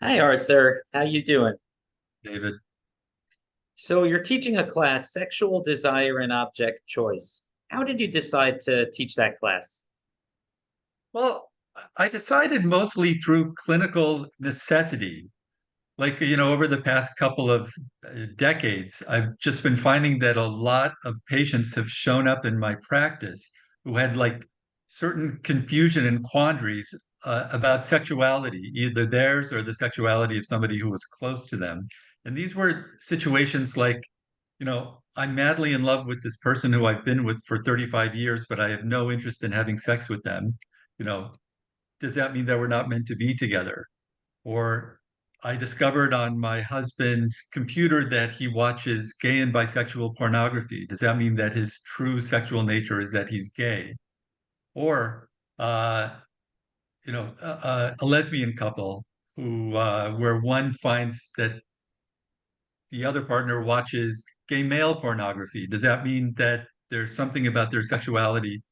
Hi, Arthur. How you doing? David. So you're teaching a class, Sexual Desire and Object Choice. How did you decide to teach that class? Well, I decided mostly through clinical necessity. Over the past couple of decades, I've just been finding that a lot of patients have shown up in my practice who had like certain confusion and quandaries about sexuality, either theirs or the sexuality of somebody who was close to them. And these were situations like, I'm madly in love with this person who I've been with for 35 years, but I have no interest in having sex with them. You know, does that mean that we're not meant to be together? Or I discovered on my husband's computer that he watches gay and bisexual pornography. Does that mean that his true sexual nature is that he's gay? Or, uh, a lesbian couple where one finds that the other partner watches gay male pornography. Does that mean that there's something about their sexuality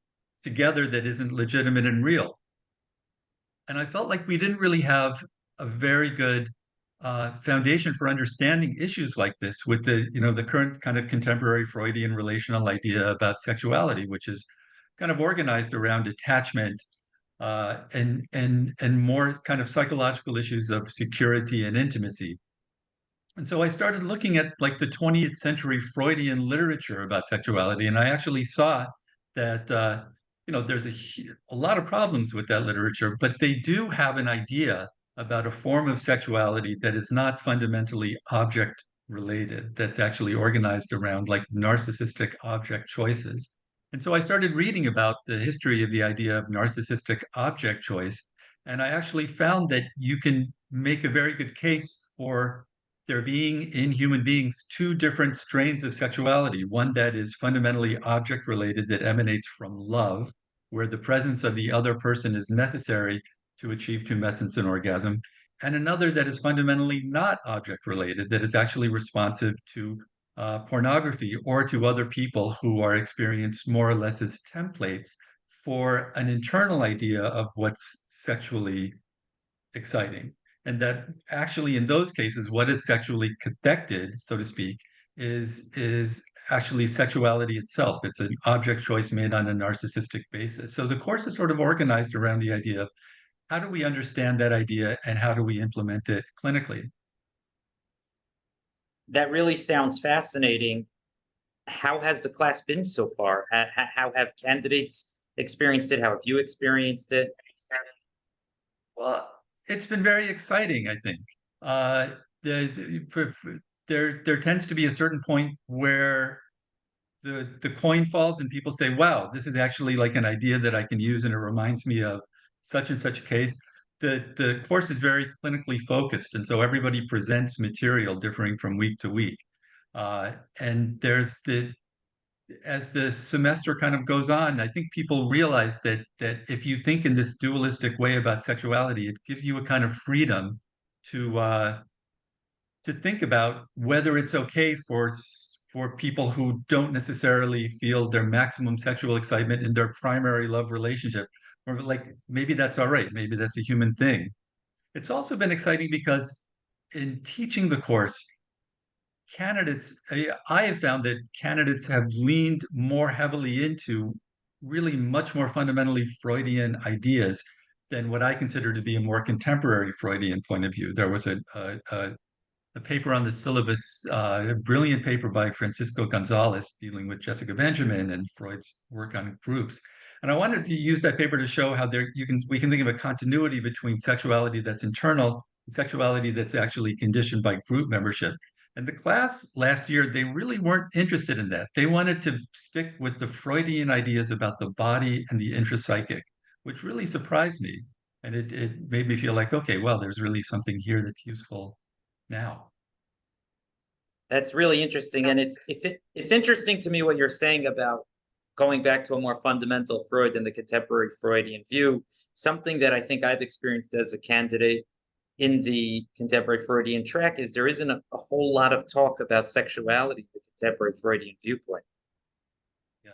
together that isn't legitimate and real? And I felt like we didn't really have a very good foundation for understanding issues like this with the current kind of contemporary Freudian relational idea about sexuality, which is kind of organized around attachment and more kind of psychological issues of security and intimacy. And so I started looking at like the 20th century Freudian literature about sexuality, and I actually saw that there's a lot of problems with that literature, but they do have an idea about a form of sexuality that is not fundamentally object related, that's actually organized around like narcissistic object choices. And so I started reading about the history of the idea of narcissistic object choice, and I actually found that you can make a very good case for there being in human beings two different strains of sexuality, one that is fundamentally object related, that emanates from love, where the presence of the other person is necessary to achieve tumescence and orgasm, and another that is fundamentally not object related, that is actually responsive to pornography or to other people who are experienced more or less as templates for an internal idea of what's sexually exciting. And that actually, in those cases, what is sexually cathected, so to speak, is actually sexuality itself. It's an object choice made on a narcissistic basis. So the course is sort of organized around the idea of how do we understand that idea and how do we implement it clinically? That really sounds fascinating. How has the class been so far? How have candidates experienced it? How have you experienced it? Well, it's been very exciting, I think. Uh, there tends to be a certain point where the coin falls and people say, wow, this is actually like an idea that I can use and it reminds me of such and such a case. The course is very clinically focused, and so everybody presents material differing from week to week. And there's the as the semester kind of goes on, I think people realize that if you think in this dualistic way about sexuality, it gives you a kind of freedom to uh, to think about whether it's okay for people who don't necessarily feel their maximum sexual excitement in their primary love relationship, or like maybe that's all right, maybe that's a human thing. It's also been exciting because in teaching the course, I have found that candidates have leaned more heavily into really much more fundamentally Freudian ideas than what I consider to be a more contemporary Freudian point of view. There was a paper on the syllabus, a brilliant paper by Francisco Gonzalez dealing with Jessica Benjamin and Freud's work on groups. And I wanted to use that paper to show how we can think of a continuity between sexuality that's internal and sexuality that's actually conditioned by group membership. And the class last year, they really weren't interested in that. They wanted to stick with the Freudian ideas about the body and the intrapsychic, which really surprised me. And it made me feel like, okay, well, there's really something here that's useful now. That's really interesting, and it's interesting to me what you're saying about going back to a more fundamental Freud than the contemporary Freudian view. Something that I think I've experienced as a candidate in the contemporary Freudian track is there isn't a whole lot of talk about sexuality in the contemporary Freudian viewpoint. Yeah.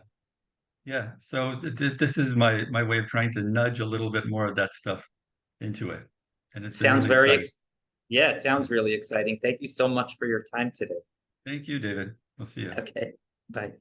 Yeah. So this is my way of trying to nudge a little bit more of that stuff into it. And it's been Sounds really very exciting. ex Yeah, it sounds really exciting. Thank you so much for your time today. Thank you, David. We'll see you. Okay, bye.